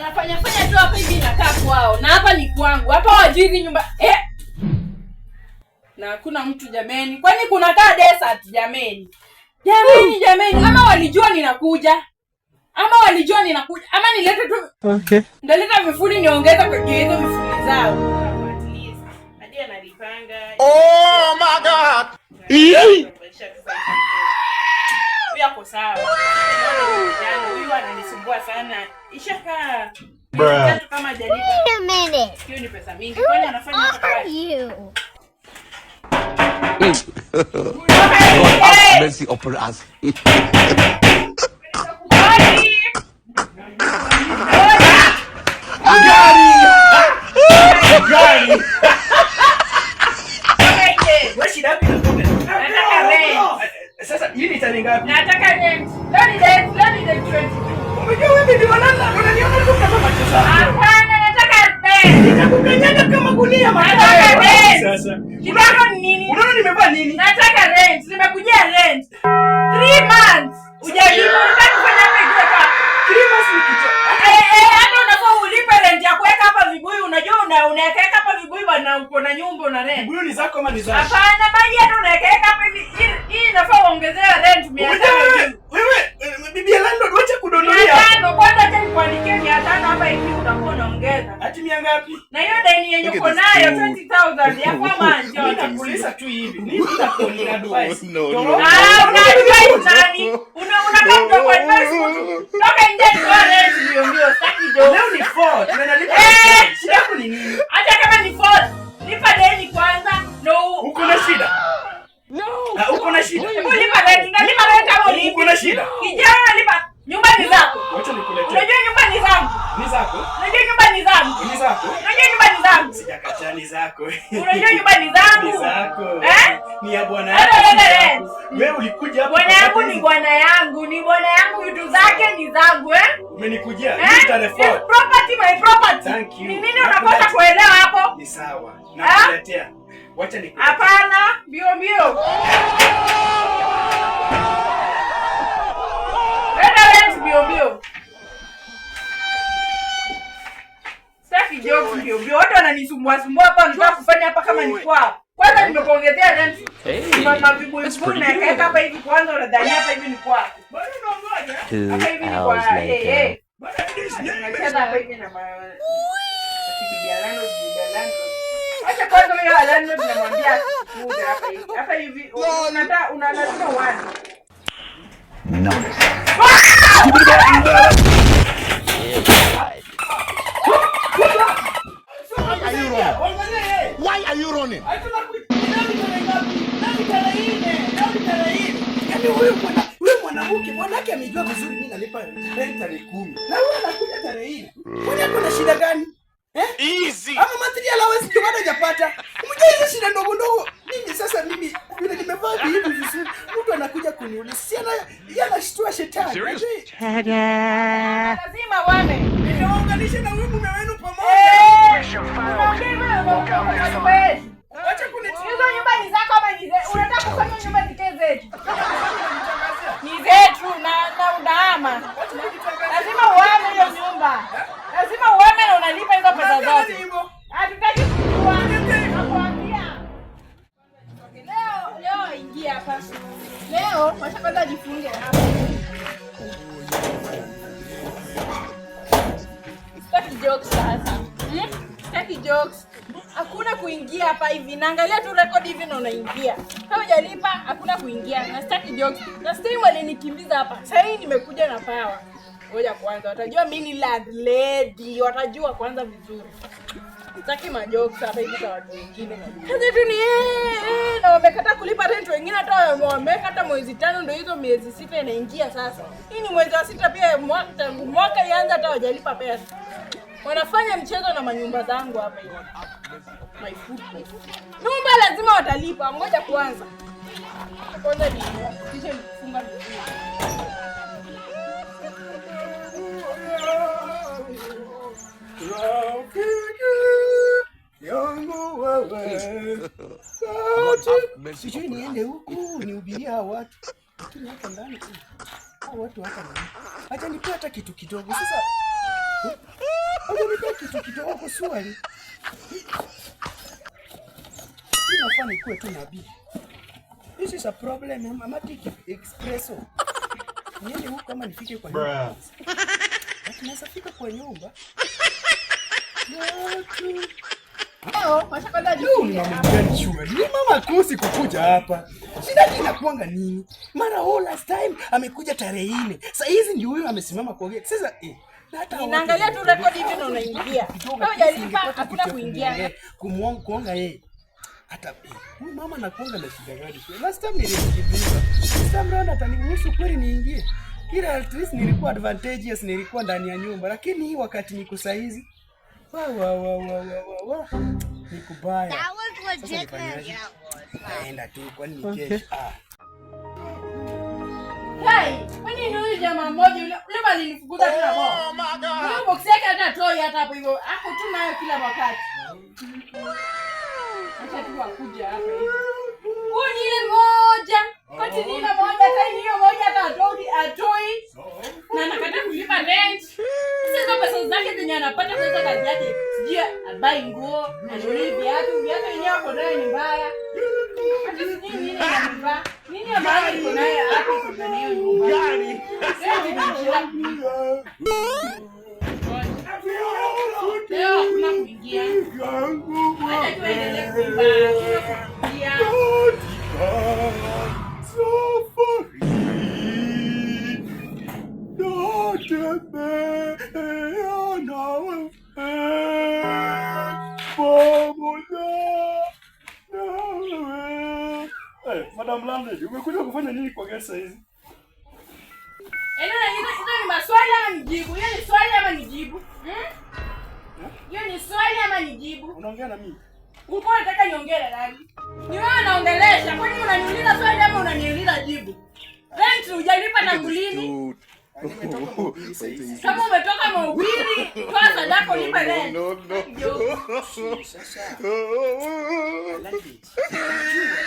Wanafanya tu hapa hivi nakaa kwao. Na hapa ni kwangu. Hapa wajizi nyumba. Na hakuna mtu jameni. Kwani kuna kaa desert jameni? Jameni. Ama walijua ninakuja. Ama nilete tu. Okay. Ndaleta vifuli niongeza kwa hizo vifuli zao. At least. Hadi analipanga. Oh my God. Yako sawa. Huyu ananisumbua sana. Ishaka. Kitu kama jaribu. Wait a minute. Hiyo ni pesa mingi. Kwani anafanya hapa kwa You. Mercy upon us. Sasa hili tani ngapi? Nataka rent. Lani rent 20. Unajua wewe ndio unaniona tu kama machozi. Hapana, nataka rent. Nitakukanyaga kama gunia Nataka matatu. rent. Sasa. Kidogo ni nini? Unaona nimevaa nini? Nataka rent. Nimekujia rent. 3 months. Ujalipa unataka kufanya nini hapa? 3 months ni kitu. Hata unafaa ulipe rent ya kuweka hapa vibuyu. Unajua unaweka hapa vibuyu bwana, uko na nyumba una rent. Vibuyu ni zako ama ni zangu? Hapana, maji hata unaweka hapa hivi. Hii inafaa uongezea rent 500. Wewe bibi landlord wacha kudonolia. 500 kwanza hata nikuandikie 500 hapa hivi utakuwa unaongeza. Ati mia ngapi? Na hiyo deni yenye uko nayo 20,000 ya kwa manjo. Nitakuuliza tu hivi. Mimi nitakuuliza advice. Una advice nani? Unakaa mtu kwa advice mtu. Toka nje kwa rent mbio sitaki job. Leo ni 4. Tunalipa. Shida yako ni nini? Hata kama ni 4, lipa deni kwanza. No. Uko na shida? No. Uko na shida? Lipa deni, nalipa rent kama ulipi. Uko na shida? Kijana lipa. Nyumba ni zako. Wacha nikuletee. Unajua nyumba ni zangu. Ni zako? Unajua nyumba ni zangu. Ni zako? Unajua nyumba ni zangu. Sijakataa ni zako. Unajua nyumba ni zangu. Ni zako. Ni ya bwana yako. Wewe ulikuja hapa. Bwana yangu ni bwana yangu. Ni bwana yangu, vitu zake ni zangu Umenikujia. Ni tarehe 4. Property my property. Thank you. Ni nini unakosa kuelewa hapo? Ni sawa. Nakuletea. Wacha nikuletee. Hapana, mbio. Mbio. Sitaki jokes mbio. Watu wananisumbua hapa, wanataka kufanya hapa kama ni kwao. Kwanza nimekuongezea rent. Mama vibuyu na kaeka hapa hivi kwanza unadhani hapa hivi ni kwao. Bado unaongoja? Hapa hivi ni kwao. Nacheza hapa hivi na acha kwanza wewe landlord tunamwambia kuja hapa hivi. Hapa hivi unataka wapi? No. Why are you running? Wewe mwanamke mwanake amejua vizuri mimi nalipa rent tarehe 10. Na wewe unakuja tarehe hii. Kwani kuna shida gani? Easy. Ama material allowance ndio bado hajapata. Umejua hizo shida ndogo. Mimi sasa vile nimevaa hivi vizuri. Mtu anakuja kuniuliza. Si anashtua shetani. Lazima wame. Nitaunganisha na wewe mume wenu pamoja. Acha kunitia. Hizo nyumba ni zako ama ni zetu? Unataka kufanya nyumba zike zetu? Ni zetu na unaama. Lazima uame hiyo nyumba. Lazima uame na unalipa hizo pesa zote. Hatutaki kujua. Nakwambia. Leo ingia hapa. Leo wacha kwanza jifunge hapa. Sitaki jokes sasa. Sitaki jokes. Hakuna kuingia hapa hivi. Naangalia tu record hivi na unaingia. Kama hujalipa hakuna kuingia. Na sitaki jokes. Na stay walinikimbiza hapa. Sasa hii nimekuja na power. Ngoja kwanza watajua mimi ni landlady. Watajua kwanza vizuri. Sitaki majokes hapa hivi kwa watu wengine. Kazi tu ni na wamekataa kulipa rent, wengine hata wamekata mwezi 5 ndio hizo miezi 6 inaingia sasa. Hii ni mwezi wa 6 pia tangu mwaka ianza hata hawajalipa pesa. Wanafanya mchezo na manyumba zangu hapa hivi. My food. Nyumba lazima watalipa. Ngoja kwanza. Kwanza ni kisha nifunga vizuri. Sijui niende huku nihubiria watu. Lakini hapa ndani watu hapa ndani. Acha nipate kitu kidogo sasa. Unanipa kitu kidogo swali. Inafaa nikuwe tu nabii. This is a problem. I'm at espresso. Niende huko kama nifike kwa nyumba. Tunaweza fika kwa nyumba. Ni mama kosi kukuja hapa. Shida inakuanga nini? Mara last time amekuja tarehe 4. Sasa hizi ndio huyo amesimama kwa gate. Sasa naangalia tu record hivi na unaingia. Hujalipa hakuna kuingia. Kuonga yeye. Hata huyu mama nakuanga na shida gani? Last time nilijibiza. This time round ataniruhusu kweli niingie. Kila at least nilikuwa advantageous, nilikuwa ndani ya nyumba, lakini hii wakati niko saizi nikubaya. That was legit. Naenda tu kwani ni kesho. Hey, kwani ni huyu jamaa mmoja yule alinifukuza tena box. Oh my god. Yule box yake hata toy hata hapo hivyo. Hapo tu nayo kila wakati. Acha tu akuja hapa hivi. Huyu ni ile moja. Kati ni ile moja, hata hiyo moja hata atoi. Na anakata kulipa rent. Sasa pesa zake zenye anapata kwa kazi yake. Sijui abai nguo, anunue viatu yenyewe hapo ndani ni mbaya. Hata sijui nini anavaa. Nini ambayo iko naye hapo kwa ndani hiyo. Gani? Leo kuna kuingia. Hata tuendelee kuingia. Madam Landlady, umekuja kufanya nini kwa gesa hizi? Hizo ni maswali ama nijibu? Hiyo ni swali ama nijibu? Hiyo ni swali ama nijibu? Unaongea na mimi? Ulikuwa unataka niongee na nani? Ni wewe unaongelesha. Kwani unaniuliza swali ama unaniuliza jibu? Rent hujalipa tangu lini? Kama umetoka mahubiri, toa sadaka ulipe rent. Sasa.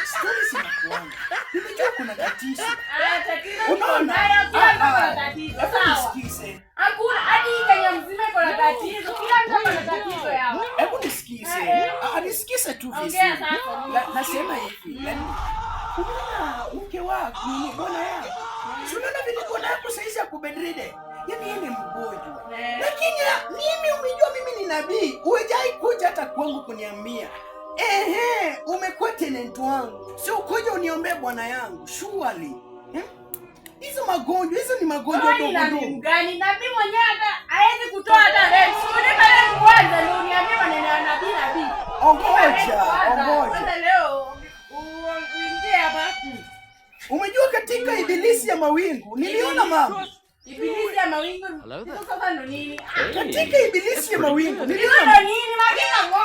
Stories zinakuanga. Nimejua kuna tatizo. Tatizo unaona? Kuna tatizo. Sawa. Hakuna hadi Kenya mzima kuna tatizo. Kila mtu ana tatizo yao. Hebu nisikize. Nisikize tu vizuri. Nasema hivi. Kuna mke wako, ni bwana yako. Unaona vile bwana yako saizi ya kubedride. Yaani yeye ni mgonjwa. Lakini mimi umejua mimi ni nabii. Hujai kuja hata kwangu kuniambia. Umekuwa tenant wangu. Sio kuja uniombee bwana yangu. Surely. Hizo ni magonjwa ndogo ndogo. Gani nabii mwenyewe hata haezi kutoa hata rent. Unipe rent kwanza ndio uniambie maneno ya nabii. Ongoja. Kwanza leo uingie hapa. Umejua katika ibilisi ya mawingu niliona mama. Ibilisi ya mawingu. Sasa ndo nini? Katika ibilisi ya mawingu niliona nini? Magika ngo.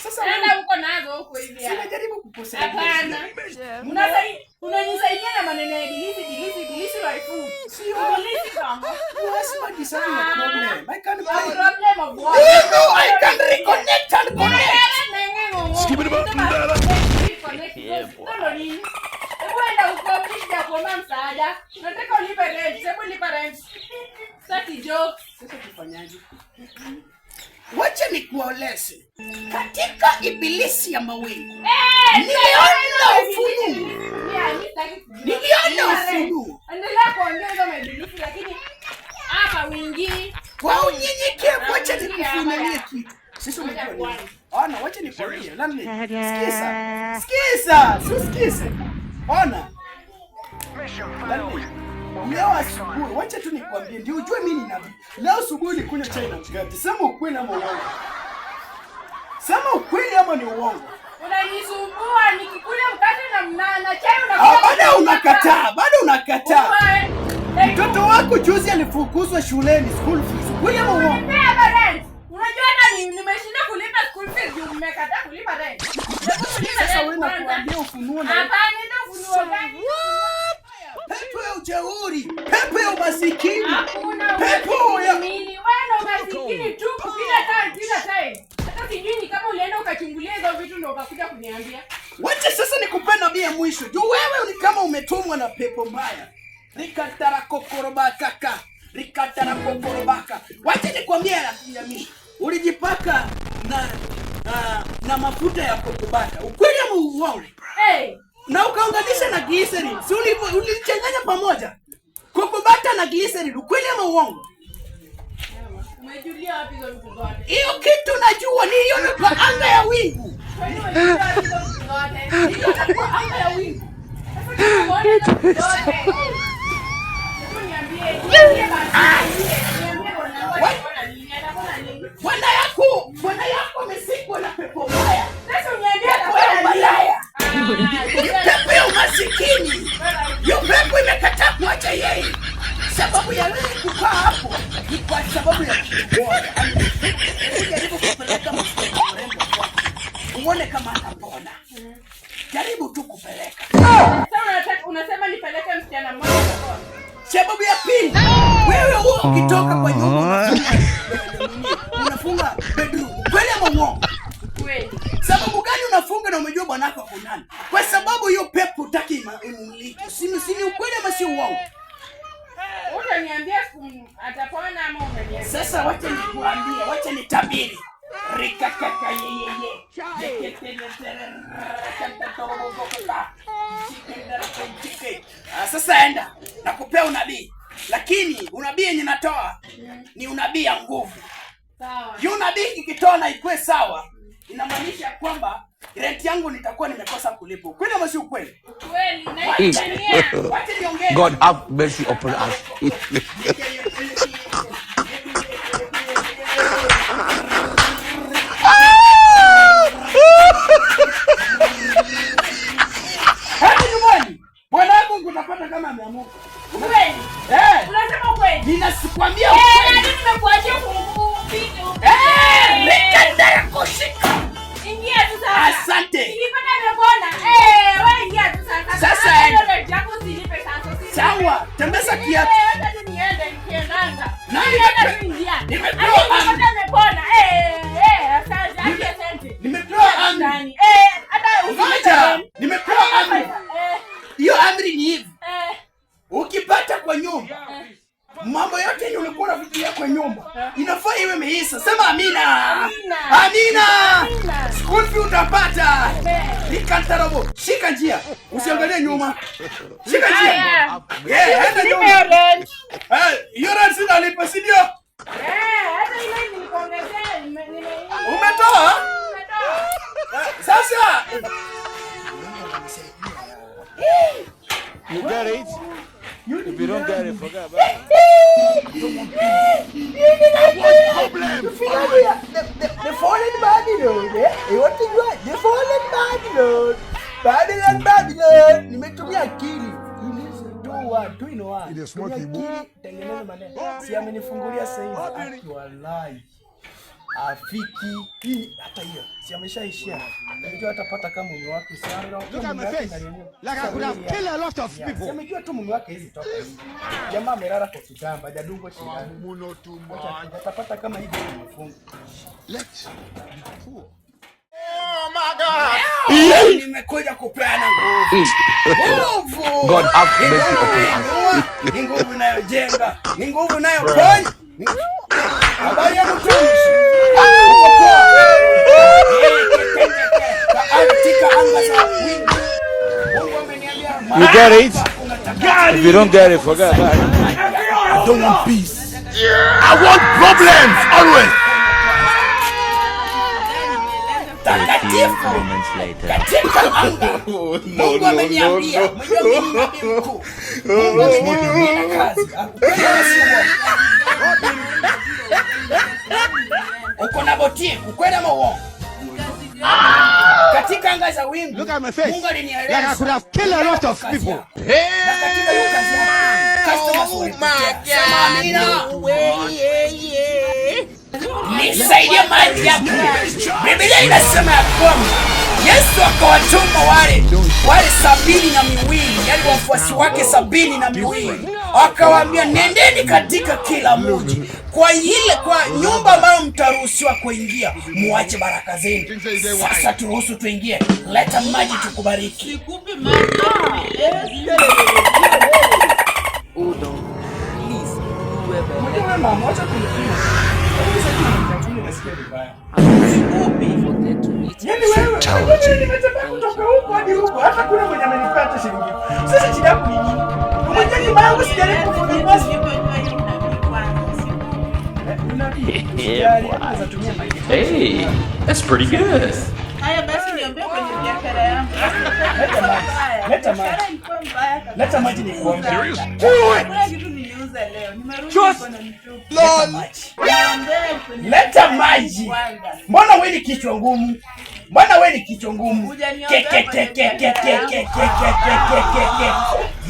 Sasa nenda uko nazo huko hivi. Sina jaribu kukosea. Hapana. Unanisaidia na maneno ya ibilisi waifu. Sio ibilisi kama. Lazima design a problem. I can't play. Problem of what? No, I can reconnect and connect. Skip it about Ndo nini? Hebu enda uko kisha kuomba msaada. Nataka ulipe rent. Hebu lipa rent. Sasa jokes. Sasa tufanyaje? Wacha nikuoleze. Katika ibilisi ya mawingu. Niliona ufunuo. Endelea kuongea hizo maibilisi lakini hapa wingi. Kwa unyenyekevu wacha nikufunulie kitu. Sisi umejua nini? Ona, wacha nikwambie. Nani? Sikiza. Sikiza. Ona. Leo asubuhi, wacha tu nikwambie, ndio ujue mimi ni nabii. Leo asubuhi nikunywa chai na mkate. Sema ukweli ama uongo? Sema ukweli ama ni uongo? Unanisumbua nikikula mkate na mnana chai unakula. Bado unakataa. Mtoto wako juzi alifukuzwa shuleni, school fees. Ukweli ama uongo? Unajua hata nimeshinda kulipa school fees juu mmekataa kulipa rent. Sasa wewe nakuambia ufunuo na. Hapana, ndio ufunuo gani? Pepo ya ujeuri, pepo ya umasikini. Pepo ya nini? Wewe umasikini tu kila time. Hata sijui kama ulienda ukachungulia hizo vitu ndio ukakuja kuniambia. Wacha sasa nikupe nabii ya mwisho. Juu wewe ni kama umetumwa na pepo mbaya. Rikatara kokoroba kaka. rikatara kokorobaka. Wacha nikwambie Yamisha. Ulijipaka na mafuta ya kokobata. Ukweli ama uongo? Na ukaunganisha na glycerin. Si ulichanganya pamoja? Kokobata na glycerin. Ukweli ama uongo? Umejulia wapi hizo vitu zote? Hiyo kitu najua niliona kwa anga ya wingu. Kwa nini umejulia hizo vitu zote? Niliona kwa anga ya wingu. Bwana yako amesikwa na pepo mbaya. Sasa uniambie atakuwa malaya. Pepo ya umasikini. Hiyo pepo imekataa kuacha yeye. Sababu ya wewe kukaa hapo ni kwa sababu ya kuoa. Jaribu kupeleka mtoto mrembo kwako. Uone kama atapona. Jaribu tu kupeleka. Sasa unasema nipeleke msichana mmoja kwa. Sababu ya pili, wewe huo ukitoka kwa nyumba unafunga bedroom. Kweli ama uongo? Kweli. Sababu gani unafunga na umejua bwanako ako ndani? Kwa sababu hiyo pepo hutaki imulike. Si ukweli ama si uongo? Utaniambia atapona ama unaniambia? Sasa wacha nikuambie, wacha nitabiri. Rikakaka yeye. Sasa enda nakupea unabii, lakini unabii yenye natoa ni unabii ya nguvu. Sawa. Hiyo unabii ikitoa na ikue sawa, inamaanisha kwamba rent yangu nitakuwa nimekosa kulipa. Kweli ama si ukweli? Kweli. Na wacha niongee. God have mercy upon us. Utapata kama ameamuka. Kweli? Unasema kweli? Ninasikwambia kweli. Nani nimekuachia fungu vitu? Nikanda ya kushika. Ingia tu sasa. Asante. Nilipata nimepona. Wewe ingia tu sasa. Sasa ndio japo usilipe sasa. Sawa, tembeza kiatu. Acha tu niende nikiendanga. Nenda tu ingia. Nimetoa amri. Nimepona. Asante. Nimetoa amri. Hata usiacha. Nimetoa amri. Hiyo amri ni hivi. Ukipata kwa nyumba mambo yote yenye ulikuwa unafikiria kwa nyumba inafaa iwe imeisha. Sema amina. Amina. School fee utapata. Nikantarabo. Shika njia. Usiangalie nyuma. Shika njia. Hata nyuma. Hiyo rent sinalipa si ndio? Hata ile nilikuongezea umetoa? Sasa you get it? If you don't get it, forget about it. The fallen Babylon, what do you want? The fallen Babylon. Babylon. Nimetumia akili. Two in one. Ile smoky book. Tengeneza maneno. Si amenifungulia sasa hivi. Wallahi. Afiki hii hata hiyo si ameshaishia. Unajua atapata kama mume wake sana. Look at my face. Like I could have killed a lot of people. Amejua tu mume wake hizi toka hivi. Jamaa amelala kwa kitamba, hajadungwa shindano. Muno tu atapata kama hivi mfungo. Let's be poor. Oh my God. Nimekuja kupeana nguvu. God have mercy upon us. Ni nguvu inayojenga, ni nguvu inayoponya. Habari ya mtumishi. You get it? If you don't get it, forget about it. I don't want peace. I want problems always. Moments later. Mungu ameniambia, uko na boti, ukweli ama uongo? Katika anga za wingu, Look at my face. Mungu alinieleza. Like I could have killed a lot of people. Na katika hiyo kazi nisaidie maji yako. Biblia inasema ya kwamba Yesu akawatuma wale 72, yani wafuasi wake 72, akawaambia nendeni katika kila mji, kwa nyumba ambayo mtaruhusiwa kuingia muache baraka zenu. Sasa turuhusu tuingie, leta maji tukubariki. Nikupe maji. Hold on, please, whoever Mwenyewe mama acha kunipima. Nasikia vibaya. Yaani wewe nimetembea kutoka huko hadi huko. Hata kuna mwenye amenipata shilingi. Sasa shida yako ni nini? Mwenyewe mama usijaribu kufungua Hey, that's pretty good. Haya basi niombe kwenye biashara yangu. Leta maji ni kuombe. Kuna kitu niliuza leo. Nimerudi kwa na mtupu. Leta maji. Mbona wewe ni kichwa ngumu? Mbona wewe ni kichwa ngumu?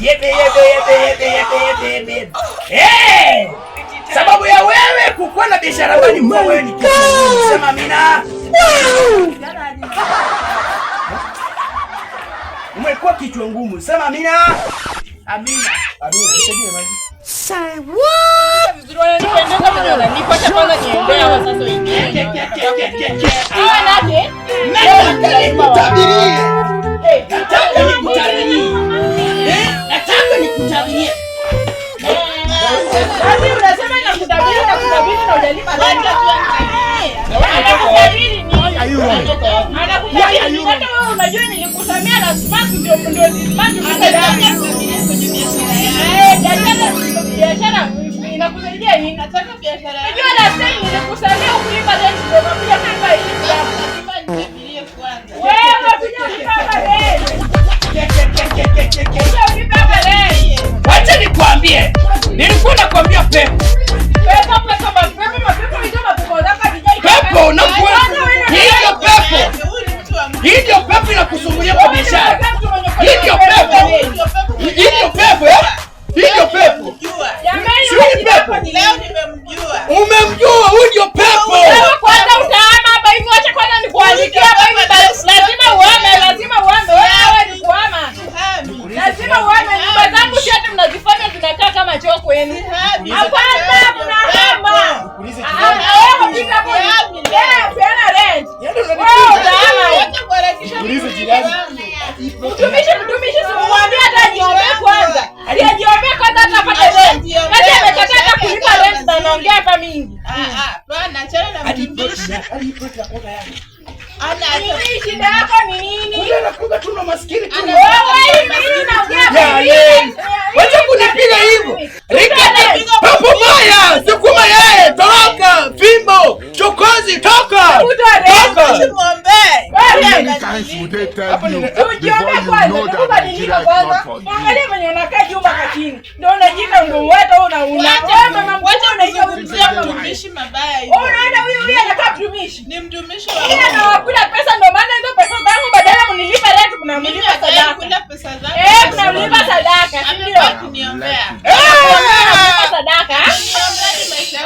Yebe. Sababu ya wewe kukuwa na biashara gani kwa wewe ni kichwa ngumu? Sema amina. Umekuwa kichwa ngumu. Sema amina. Amina. Nisaidie maji. Say what? Vizuri wananipendeza mwenye wananipacha kwanza niendea hawa sasa wengine. Hawa nake? Nataka nikutabirie. Nataka nikutabirie. Sasa unasema nakutabiria na hujalipa rent. Anakutabiri nini? Anakutabiri nini? Hata wewe unajua nilikusamia na smart ndio smart biashara inakusaidia nini? Nataka biashara. Unajua last time nilikusamia ulipa rent ndio unakuja kama hivi. Lazima nitabirie kwanza. Wewe kuja ulipa rent. Wacha nikwambie. Nilikuwa nakwambia pepo. Pepo unakuwa. Hiyo pepo inakusumbulia kwa biashara. Hiyo pepo. Hiyo pepo. Jamani pepo. Leo nimemjua. Umemjua huyo pepo. Kwanza utaama hapa hivi, acha kwanza nikuandikia hapa hivi. Lazima uame. Wewe ni kuama. Lazima uame. Nyumba zangu zote mnazifanya zinakaa kama choo kwenu. Hapana, mnahama. Wewe ukija hapo peana rent. Wewe utaama. Ulize jirani. Mtumishi simwambie hata ajiombe kwanza. Ajiombe kwanza hata apate rent. Kati amekataa hata kulipa rent na anaongea hapa mingi. Bwana achana na mtumishi. Shida yako ni nini? Ule nakuga tu na maskini tu. Wewe mimi naongea. Wacha kunipiga hivyo. Pepo baya, sukuma yeye, toka. Fimbo, chokozi, toka. Muombe. Many times would they tell you before you know that Nigeria is not for you? Angalia mwenye unakaa jumba kachini. Ndio unajika ndio wewe una. Wacha unaizungumzia mtumishi mabaya hivi. Unaona huyu anakaa mtumishi. Ni mtumishi wa Mungu. Yeye anakula pesa ndio maana hizo pesa zangu badala mnilipa rent kuna mlipa sadaka. Kula pesa zangu. Kuna mlipa sadaka. Ndio akiniombea. Mlipa sadaka.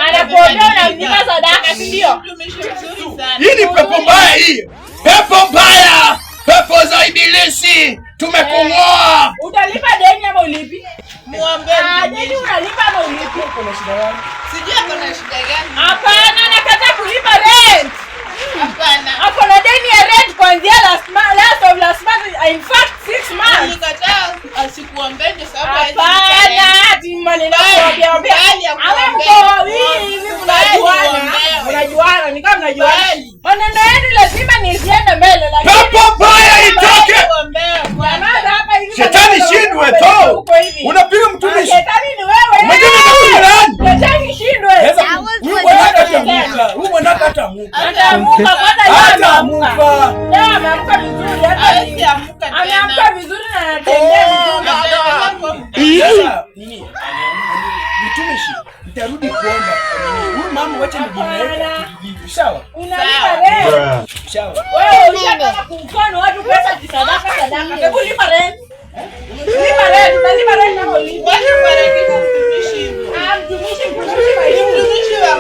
Anakuombea na mlipa sadaka, si ndio? Mtumishi mzuri sana. Hii ni pepo mbaya hii. Pepo mbaya. Pepo za ibilisi. Tumekung'oa. Utalipa deni ama ulipi? Muombe. Deni unalipa ama ulipi? Kuna shida gani? Sijui kuna shida gani. Hapana, nakataa kulipa rent. Hapana. Hapo na deni ya rent kuanzia last month, in fact 6 months. Nilikataa asikuombe ndio sababu hapana, ati maneno kuambia. Ama mko wawili hivi mnajuana, ni kama mnajuana. Maneno yenu lazima nisiende mbele lakini pepo mbaya itoke. Shetani shindwe to. Unapiga mtumishi. Shetani ni wewe. Shetani shindwe. Huyu mwanaka atamuka. Atamuka kwanza atamuka. Leo ameamka vizuri hata ameamka vizuri na anatembea vizuri. Sasa nini? Mtumishi, nitarudi kuomba. Huyu mama wacha nijinaweka kijiji. Sawa? Unalipa rent. Sawa. Wewe unataka kumkono watu pesa sadaka. Hebu lipa rent. Lipa rent na lipa. Wewe mtumishi. Mtumishi wa